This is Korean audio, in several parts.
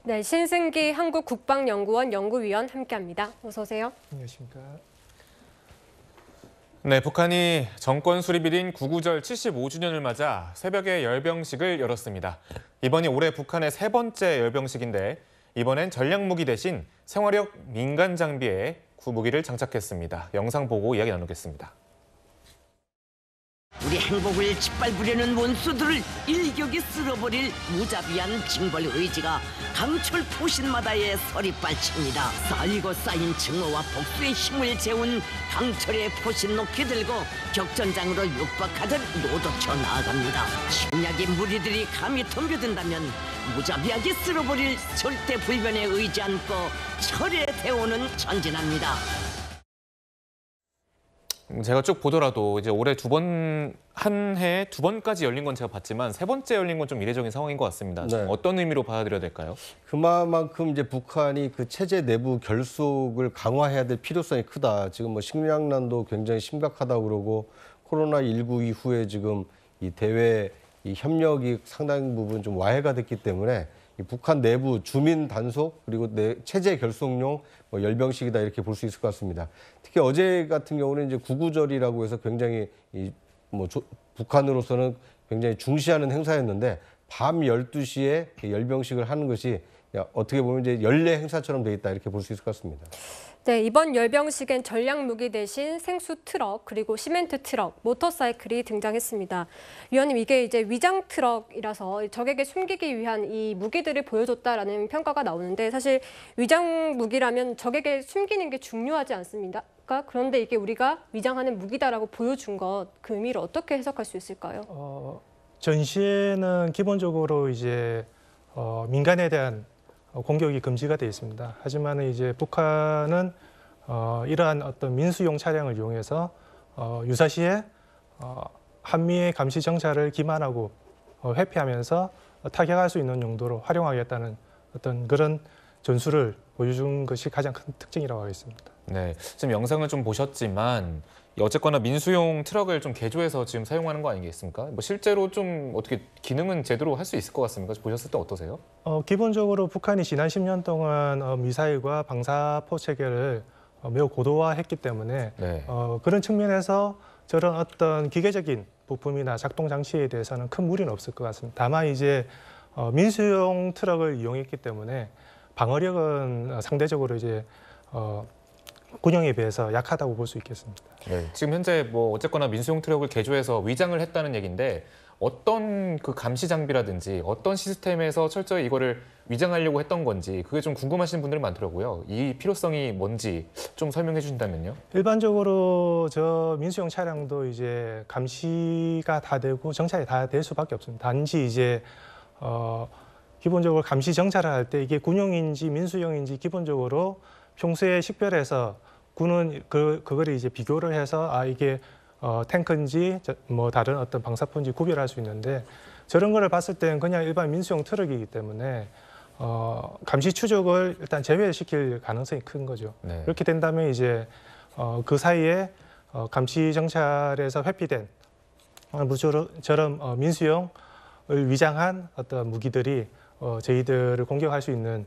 네, 신승기 한국국방연구원 연구위원 함께합니다. 어서 오세요. 안녕하십니까. 네, 북한이 정권 수립일인 구구절 75주년을 맞아 새벽에 열병식을 열었습니다. 이번이 올해 북한의 세 번째 열병식인데 이번엔 전략무기 대신 생화력 민간 장비에 구무기를 장착했습니다. 영상 보고 이야기 나누겠습니다. 우리 행복을 짓밟으려는 원수들을 일격에 쓸어버릴 무자비한 징벌 의지가 강철 포신마다의 서리빨칩니다. 쌓이고 쌓인 증오와 복수의 힘을 재운 강철의 포신 높이 들고 격전장으로 육박하듯 노도쳐 나아갑니다. 침략의 무리들이 감히 덤벼든다면 무자비하게 쓸어버릴 절대 불변에 의지 않고 철의 대오는 전진합니다. 제가 쭉 보더라도 이제 올해 한 해에 두 번까지 열린 건 제가 봤지만 세 번째 열린 건 좀 이례적인 상황인 것 같습니다. 네. 어떤 의미로 받아들여야 될까요? 그만큼 이제 북한이 그 체제 내부 결속을 강화해야 될 필요성이 크다. 지금 뭐 식량난도 굉장히 심각하다고 그러고 코로나19 이후에 지금 이 대외 이 협력이 상당 부분 좀 와해가 됐기 때문에 이 북한 내부 주민 단속 그리고 체제 결속용 뭐 열병식이다 이렇게 볼 수 있을 것 같습니다. 특히 어제 같은 경우는 이제 구구절이라고 해서 굉장히 북한으로서는 굉장히 중시하는 행사였는데 밤 12시에 열병식을 하는 것이 어떻게 보면 이제 연례 행사처럼 돼 있다 이렇게 볼 수 있을 것 같습니다. 네, 이번 열병식엔 전략무기 대신 생수 트럭, 그리고 시멘트 트럭, 모터사이클이 등장했습니다. 위원님, 이게 이제 위장 트럭이라서 적에게 숨기기 위한 이 무기들을 보여줬다라는 평가가 나오는데 사실 위장 무기라면 적에게 숨기는 게 중요하지 않습니까? 그런데 이게 우리가 위장하는 무기다라고 보여준 것, 그 의미를 어떻게 해석할 수 있을까요? 전시에는 기본적으로 이제 민간에 대한 공격이 금지가 되어 있습니다. 하지만 이제 북한은 이러한 어떤 민수용 차량을 이용해서 유사시에 한미의 감시 정찰을 기만하고 회피하면서 타격할 수 있는 용도로 활용하겠다는 어떤 그런 전술을 보여준 것이 가장 큰 특징이라고 하겠습니다. 네, 지금 영상을 좀 보셨지만 어쨌거나 민수용 트럭을 좀 개조해서 지금 사용하는 거 아니겠습니까? 뭐 실제로 좀 어떻게 기능은 제대로 할 수 있을 것 같습니까? 보셨을 때 어떠세요? 기본적으로 북한이 지난 10년 동안 미사일과 방사포 체계를 매우 고도화했기 때문에 네. 그런 측면에서 저런 어떤 기계적인 부품이나 작동 장치에 대해서는 큰 무리는 없을 것 같습니다. 다만 이제 민수용 트럭을 이용했기 때문에 방어력은 상대적으로 이제 군용에 비해서 약하다고 볼 수 있겠습니다. 네, 지금 현재 뭐 어쨌거나 민수용 트럭을 개조해서 위장을 했다는 얘기인데 어떤 그 감시 장비라든지 어떤 시스템에서 철저히 이거를 위장하려고 했던 건지 그게 좀 궁금하신 분들이 많더라고요. 이 필요성이 뭔지 좀 설명해 주신다면요. 일반적으로 저 민수용 차량도 이제 감시가 다 되고 정찰이 다 될 수밖에 없습니다. 단지 이제 기본적으로 감시 정찰을 할 때 이게 군용인지 민수용인지 기본적으로 평소에 식별해서 군은 그거를 이제 비교를 해서 이게 탱크인지 뭐 다른 어떤 방사포인지 구별할 수 있는데 저런 거를 봤을 때는 그냥 일반 민수용 트럭이기 때문에 감시 추적을 일단 제외시킬 가능성이 큰 거죠. 네. 그렇게 된다면 이제 그 사이에 감시 정찰에서 회피된 저런 민수용을 위장한 어떤 무기들이 저희들을 공격할 수 있는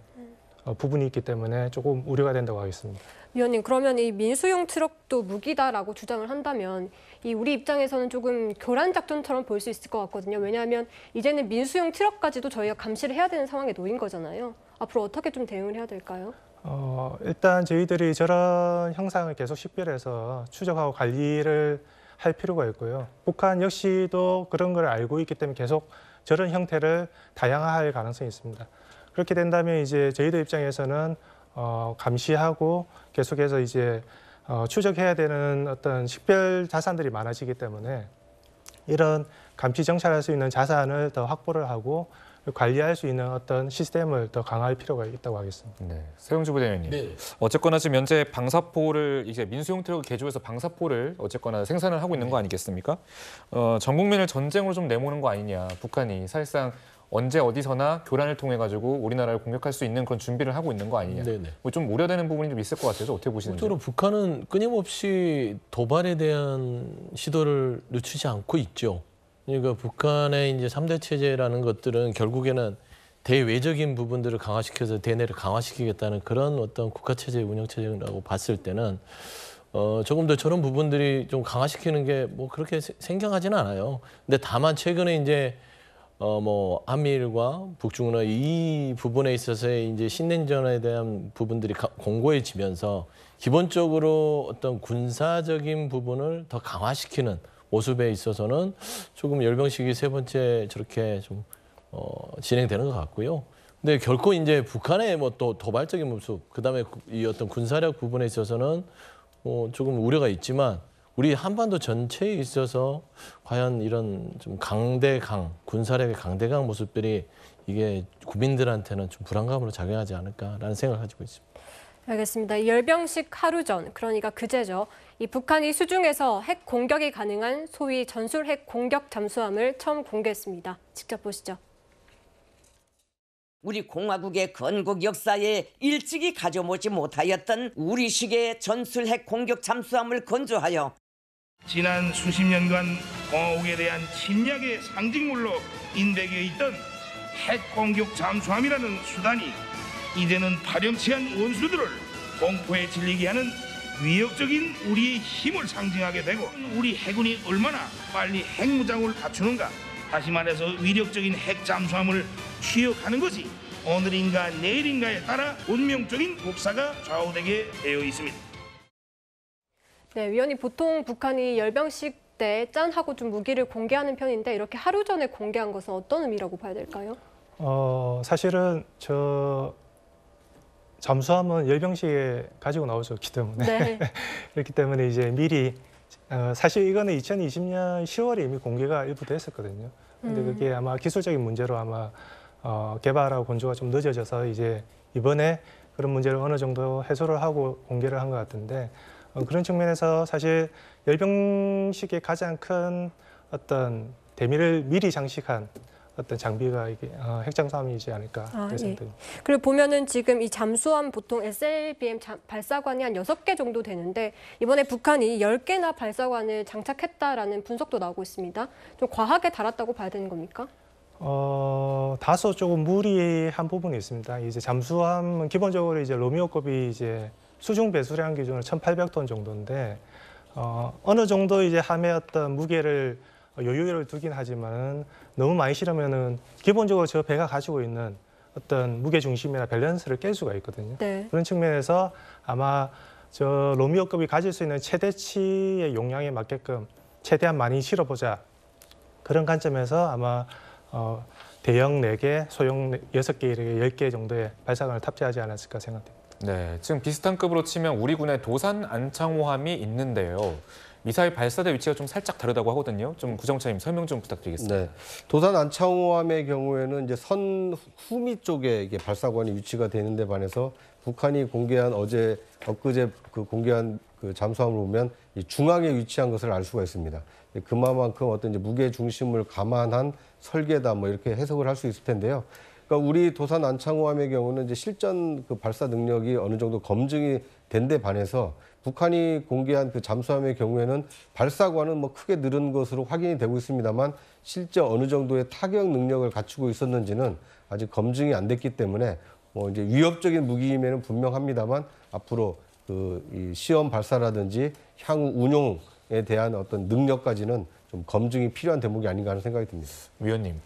부분이 있기 때문에 조금 우려가 된다고 하겠습니다. 위원님, 그러면 이 민수용 트럭도 무기다라고 주장을 한다면 이 우리 입장에서는 조금 교란 작전처럼 볼 수 있을 것 같거든요. 왜냐하면 이제는 민수용 트럭까지도 저희가 감시를 해야 되는 상황에 놓인 거잖아요. 앞으로 어떻게 좀 대응을 해야 될까요? 일단 저희들이 저런 형상을 계속 식별해서 추적하고 관리를 할 필요가 있고요. 북한 역시도 그런 걸 알고 있기 때문에 계속 저런 형태를 다양화할 가능성이 있습니다. 그렇게 된다면 이제 저희들 입장에서는 감시하고 계속해서 이제 추적해야 되는 어떤 식별 자산들이 많아지기 때문에 이런 감시 정찰할 수 있는 자산을 더 확보를 하고 관리할 수 있는 어떤 시스템을 더 강화할 필요가 있다고 하겠습니다. 네, 세용주 부대변인. 네. 어쨌거나 지금 현재 방사포를 이제 민수용 트럭을 개조해서 방사포를 어쨌거나 생산을 하고 있는 거 아니겠습니까? 전 국민을 전쟁으로 좀 내모는 거 아니냐. 북한이 사실상 언제 어디서나 교란을 통해 가지고 우리나라를 공격할 수 있는 그런 준비를 하고 있는 거 아니냐. 뭐 좀 우려되는 부분이 좀 있을 것 같아요. 어떻게 보시는지. 실제로 북한은 끊임없이 도발에 대한 시도를 늦추지 않고 있죠. 그러니까 북한의 이제 3대 체제라는 것들은 결국에는 대외적인 부분들을 강화시켜서 대내를 강화시키겠다는 그런 어떤 국가체제 운영체제라고 봤을 때는 조금 더 저런 부분들이 좀 강화시키는 게 뭐 그렇게 생경하지는 않아요. 근데 다만 최근에 이제 뭐 한미일과 북중러 이 부분에 있어서의 이제 신냉전에 대한 부분들이 공고해지면서 기본적으로 어떤 군사적인 부분을 더 강화시키는 모습에 있어서는 조금 열병식이 세 번째 저렇게 좀 진행되는 것 같고요. 근데 결코 이제 북한의 뭐 또 도발적인 모습, 그다음에 이 어떤 군사력 부분에 있어서는 조금 우려가 있지만 우리 한반도 전체에 있어서 과연 이런 좀 군사력의 강대강 모습들이 이게 국민들한테는 좀 불안감으로 작용하지 않을까라는 생각을 가지고 있습니다. 알겠습니다. 이 열병식 하루 전, 그러니까 그제죠. 이 북한이 수중에서 핵 공격이 가능한 소위 전술 핵 공격 잠수함을 처음 공개했습니다. 직접 보시죠. 우리 공화국의 건국 역사에 일찍이 가져오지 못하였던 우리식의 전술 핵 공격 잠수함을 건조하여 지난 수십 년간 공화국에 대한 침략의 상징물로 인백해 있던 핵 공격 잠수함이라는 수단이 이제는 파렴치한 원수들을 공포에 질리게 하는 위협적인 우리의 힘을 상징하게 되고 우리 해군이 얼마나 빨리 핵무장을 갖추는가, 다시 말해서 위력적인 핵 잠수함을 취역하는 것이 오늘인가 내일인가에 따라 운명적인 국사가 좌우되게 되어 있습니다. 네, 위원님, 보통 북한이 열병식 때 짠 하고 좀 무기를 공개하는 편인데 이렇게 하루 전에 공개한 것은 어떤 의미라고 봐야 될까요? 사실은 저 잠수함은 열병식에 가지고 나올 수 없기 때문에 네. 그렇기 때문에 이제 미리 사실 이거는 2020년 10월에 이미 공개가 일부 됐었거든요. 근데 그게 아마 기술적인 문제로 아마 개발하고 건조가 좀 늦어져서 이제 이번에 그런 문제를 어느 정도 해소를 하고 공개를 한 것 같은데 그런 측면에서 사실 열병식의 가장 큰 어떤 대미를 미리 장식한 어떤 장비가 이게 핵잠수함이지 않을까 생각됩니다. 그리고 보면은 지금 이 잠수함 보통 SLBM 발사관이 한 6개 정도 되는데 이번에 북한이 10개나 발사관을 장착했다라는 분석도 나오고 있습니다. 좀 과하게 달았다고 봐야 되는 겁니까? 다소 조금 무리한 부분이 있습니다. 이제 잠수함은 기본적으로 이제 로미오급이 이제 수중 배수량 기준으로 1,800톤 정도인데 어느 정도 이제 함의 어떤 무게를 여유를 두긴 하지만은 너무 많이 실으면은 기본적으로 저 배가 가지고 있는 어떤 무게 중심이나 밸런스를 깰 수가 있거든요. 네. 그런 측면에서 아마 저 로미오급이 가질 수 있는 최대치의 용량에 맞게끔 최대한 많이 실어보자. 그런 관점에서 아마 대형 4개, 소형 6개, 이렇게 10개 정도의 발사관을 탑재하지 않았을까 생각됩니다. 네, 지금 비슷한 급으로 치면 우리 군의 도산 안창호함이 있는데요. 미사일 발사대 위치가 좀 살짝 다르다고 하거든요. 좀 구정차님 설명 좀 부탁드리겠습니다. 네, 도산 안창호함의 경우에는 이제 선 후미 쪽에 이게 발사관이 위치가 되는데 반해서 북한이 공개한 엊그제 그 공개한 그 잠수함을 보면 이 중앙에 위치한 것을 알 수가 있습니다. 그만큼 어떤 이제 무게 중심을 감안한 설계다 뭐 이렇게 해석을 할 수 있을 텐데요. 그러니까 우리 도산 안창호함의 경우는 이제 실전 그 발사 능력이 어느 정도 검증이 된 데 반해서 북한이 공개한 그 잠수함의 경우에는 발사관은 뭐 크게 늘은 것으로 확인이 되고 있습니다만 실제 어느 정도의 타격 능력을 갖추고 있었는지는 아직 검증이 안 됐기 때문에 뭐 이제 위협적인 무기임에는 분명합니다만 앞으로 이 시험 발사라든지 향후 운용에 대한 어떤 능력까지는 좀 검증이 필요한 대목이 아닌가 하는 생각이 듭니다. 위원님,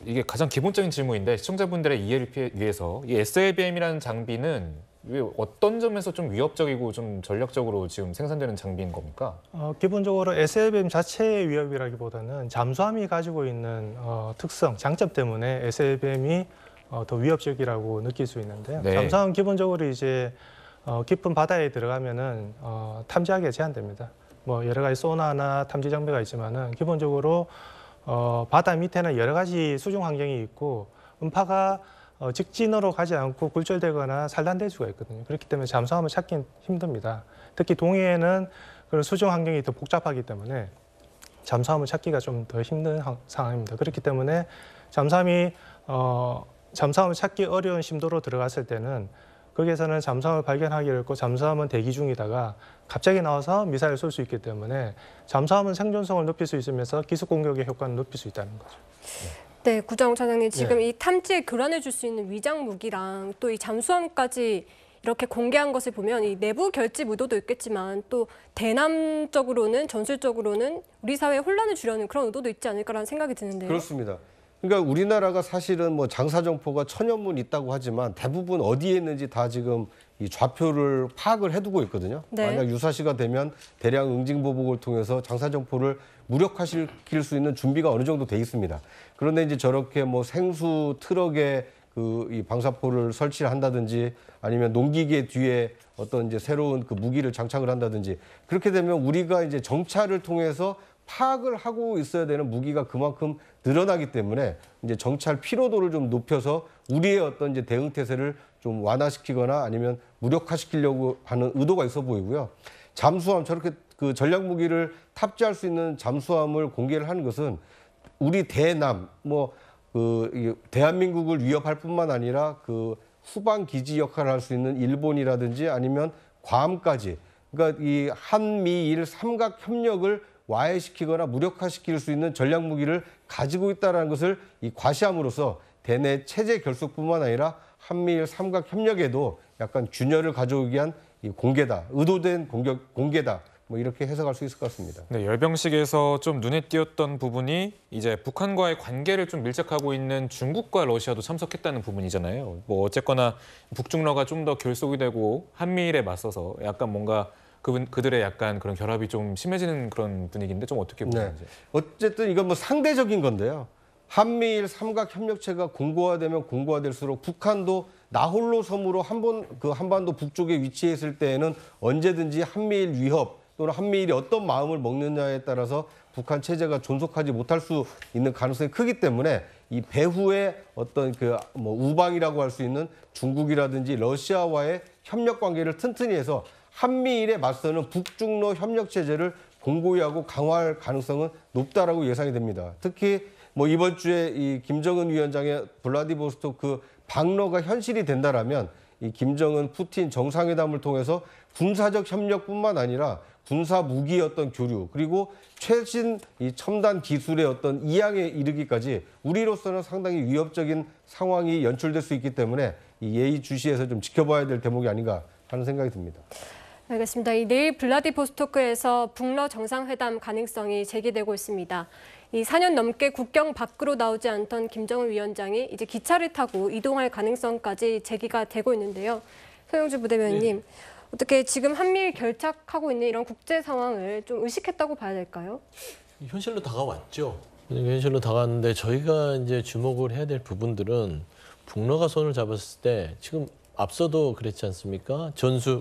이게 가장 기본적인 질문인데 시청자분들의 이해를 위해서 이 SLBM이라는 장비는 왜 어떤 점에서 좀 위협적이고 좀 전략적으로 지금 생산되는 장비인 겁니까? 기본적으로 SLBM 자체의 위협이라기보다는 잠수함이 가지고 있는 특성, 장점 때문에 SLBM이 더 위협적이라고 느낄 수 있는데요. 네. 잠수함은 기본적으로 이제 깊은 바다에 들어가면은 탐지하기가 제한됩니다. 뭐 여러 가지 소나나 탐지 장비가 있지만은 기본적으로 바다 밑에는 여러 가지 수중 환경이 있고 음파가 직진으로 가지 않고 굴절되거나 산란될 수가 있거든요. 그렇기 때문에 잠수함을 찾긴 힘듭니다. 특히 동해에는 그런 수중 환경이 더 복잡하기 때문에 잠수함을 찾기가 좀 더 힘든 상황입니다. 그렇기 때문에 잠수함을 찾기 어려운 심도로 들어갔을 때는 거기에서는 잠수함을 발견하기 어렵고 잠수함은 대기 중이다가 갑자기 나와서 미사일을 쏠 수 있기 때문에 잠수함은 생존성을 높일 수 있으면서 기습 공격의 효과는 높일 수 있다는 거죠. 네, 구자홍 차장님 지금 네. 이 탐지에 교란해 줄 수 있는 위장 무기랑 또 이 잠수함까지 이렇게 공개한 것을 보면 이 내부 결집 의도도 있겠지만 또 대남적으로는 전술적으로는 우리 사회에 혼란을 주려는 그런 의도도 있지 않을까라는 생각이 드는데요. 그렇습니다. 그러니까 우리나라가 사실은 뭐 장사정포가 천여문 있다고 하지만 대부분 어디에 있는지 다 지금 이 좌표를 파악을 해두고 있거든요. 네. 만약 유사시가 되면 대량 응징보복을 통해서 장사정포를 무력화시킬 수 있는 준비가 어느 정도 돼 있습니다. 그런데 이제 저렇게 뭐 생수 트럭에 이 방사포를 설치를 한다든지 아니면 농기계 뒤에 어떤 이제 새로운 그 무기를 장착을 한다든지 그렇게 되면 우리가 이제 정찰을 통해서 파악을 하고 있어야 되는 무기가 그만큼 늘어나기 때문에 이제 정찰 피로도를 좀 높여서 우리의 어떤 이제 대응 태세를 좀 완화시키거나 아니면 무력화시키려고 하는 의도가 있어 보이고요. 잠수함 저렇게 그 전략 무기를 탑재할 수 있는 잠수함을 공개를 하는 것은 우리 대남 대한민국을 위협할 뿐만 아니라 그 후방 기지 역할을 할 수 있는 일본이라든지 아니면 괌까지 그러니까 이 한미일 삼각 협력을 와해시키거나 무력화시킬 수 있는 전략 무기를 가지고 있다는 것을 이 과시함으로써 대내 체제 결속뿐만 아니라 한미일 삼각 협력에도 약간 균열을 가져오기 위한 이 공개다, 의도된 공개다. 뭐 이렇게 해석할 수 있을 것 같습니다. 네, 열병식에서 좀 눈에 띄었던 부분이 이제 북한과의 관계를 좀 밀착하고 있는 중국과 러시아도 참석했다는 부분이잖아요. 뭐 어쨌거나 북중러가 좀 더 결속이 되고 한미일에 맞서서 약간 뭔가 그들의 약간 그런 결합이 좀 심해지는 그런 분위기인데 좀 어떻게 보시는지. 어쨌든 이건 뭐 상대적인 건데요. 한미일 삼각 협력체가 공고화되면 공고화될수록 북한도 나홀로 섬으로 한반도 북쪽에 위치했을 때에는 언제든지 한미일 위협 또는 한미일이 어떤 마음을 먹느냐에 따라서 북한 체제가 존속하지 못할 수 있는 가능성이 크기 때문에 이 배후의 어떤 우방이라고 할 수 있는 중국이라든지 러시아와의 협력 관계를 튼튼히 해서 한미일에 맞서는 북중러 협력 체제를 공고히 하고 강화할 가능성은 높다라고 예상이 됩니다. 특히 뭐 이번 주에 이 김정은 위원장의 블라디보스토크 방러가 현실이 된다라면 이 김정은 푸틴 정상회담을 통해서 군사적 협력뿐만 아니라 군사 무기의 어떤 교류 그리고 최신 이 첨단 기술의 어떤 이양에 이르기까지 우리로서는 상당히 위협적인 상황이 연출될 수 있기 때문에 이 예의주시해서 좀 지켜봐야 될 대목이 아닌가 하는 생각이 듭니다. 알겠습니다. 내일 블라디보스토크에서 북러 정상회담 가능성이 제기되고 있습니다. 이 4년 넘게 국경 밖으로 나오지 않던 김정은 위원장이 이제 기차를 타고 이동할 가능성까지 제기가 되고 있는데요. 서영주 부대변인님, 어떻게 지금 한미일 결착하고 있는 이런 국제 상황을 좀 의식했다고 봐야 될까요? 현실로 다가왔죠. 현실로 다가왔는데 저희가 이제 주목을 해야 될 부분들은 북러가 손을 잡았을 때 지금 앞서도 그랬지 않습니까?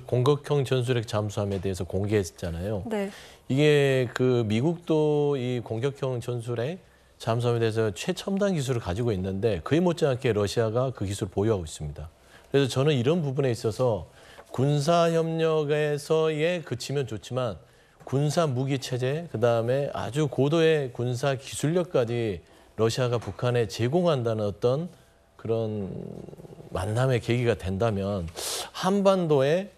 공격형 전술핵 잠수함에 대해서 공개했잖아요. 네. 이게 그 미국도 이 공격형 전술핵 잠수함에 대해서 최첨단 기술을 가지고 있는데 그에 못지않게 러시아가 그 기술을 보유하고 있습니다. 그래서 저는 이런 부분에 있어서 군사 협력에서에 그치면 좋지만 군사 무기 체제 그다음에 아주 고도의 군사 기술력까지 러시아가 북한에 제공한다는 어떤 그런 만남의 계기가 된다면 한반도의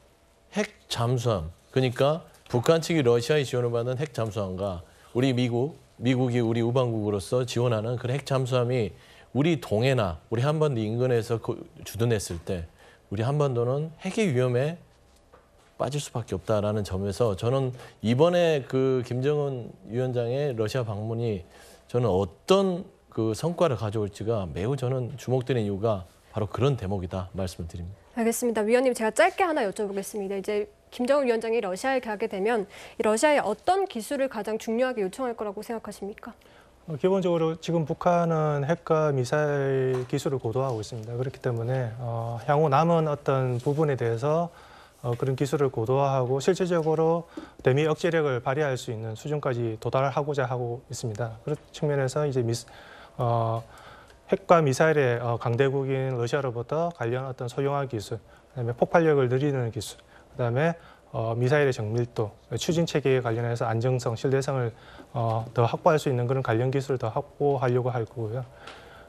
핵 잠수함 그러니까 북한 측이 러시아의 지원을 받는 핵 잠수함과 우리 미국이 우리 우방국으로서 지원하는 그런 핵 잠수함이 우리 동해나 우리 한반도 인근에서 주둔했을 때 우리 한반도는 핵의 위험에 빠질 수밖에 없다라는 점에서 저는 이번에 그 김정은 위원장의 러시아 방문이 저는 어떤 그 성과를 가져올지가 매우 저는 주목되는 이유가 바로 그런 대목이다 말씀을 드립니다. 알겠습니다. 위원님 제가 짧게 하나 여쭤보겠습니다. 이제 김정은 위원장이 러시아에 가게 되면 이 러시아의 어떤 기술을 가장 중요하게 요청할 거라고 생각하십니까? 기본적으로 지금 북한은 핵과 미사일 기술을 고도화하고 있습니다. 그렇기 때문에 향후 남은 어떤 부분에 대해서 그런 기술을 고도화하고 실질적으로 대미 억제력을 발휘할 수 있는 수준까지 도달하고자 하고 있습니다. 그런 측면에서 이제 핵과 미사일의 강대국인 러시아로부터 관련 어떤 소형화 기술, 그다음에 폭발력을 늘리는 기술, 그다음에 미사일의 정밀도, 추진 체계에 관련해서 안정성, 신뢰성을 더 확보할 수 있는 그런 관련 기술을 더 확보하려고 할 거고요.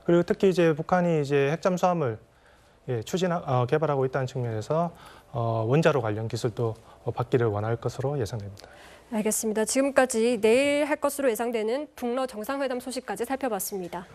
그리고 특히 이제 북한이 이제 핵 잠수함을 개발하고 있다는 측면에서 원자로 관련 기술도 받기를 원할 것으로 예상됩니다. 알겠습니다. 지금까지 내일 할 것으로 예상되는 북러 정상회담 소식까지 살펴봤습니다.